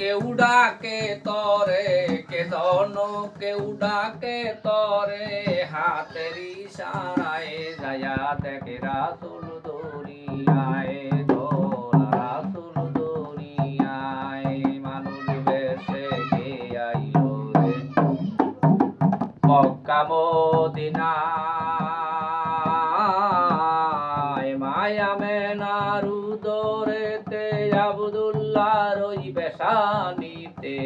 কেউ ডাকে তরে, কে জন কেউ ডাকে তরে, হাতের ইশারায় যায়া দেখে রাসূল দরিয়ায়, দোলা রাসূল দরিয়ায়, মানুষ বেশে কে আইলো রে মক্কা মদিনায়, মায়া মেনার উদরেতে আব্দুল্লাহর ওই পেশানিতে,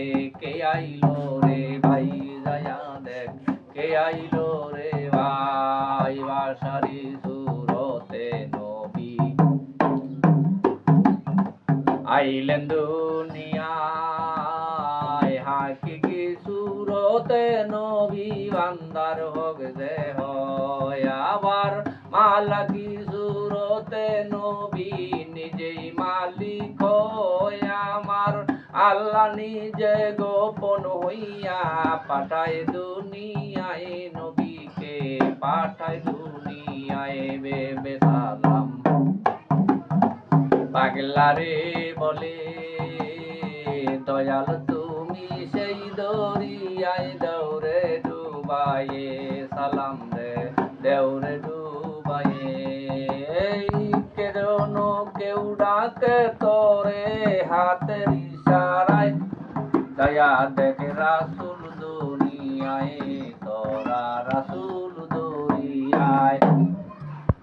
কে আইলো রে ভাই যায়া দেখ, কে আইলো রে ভাই, বাসারি সুরতে নবী আইলেন দুনিয়ায়, হাকিকি সুরতে নবী বান্দার হোক যে হয়, আবার মালাকি সুরতে নবী নিজেই মালিক হয়, আমার আল্লাহ নিজে গোপন হইয়া পাঠায় দুনিয়ায়, নবীকে পাঠায় দুনিয়ায়, বেবে সালাম পাগলারে বলে দয়াল তুমি সেই দরিয়ায়, দৌড়ে ডুবায়ে সালাম রে, দেউরে ডুবায়ে, কেন কেউ ডাকে তরে, হাতের ইশারায় দয়া দেখে রাসূল দুনিয়ায়, তোরা রাসূল দুনিয়ায়।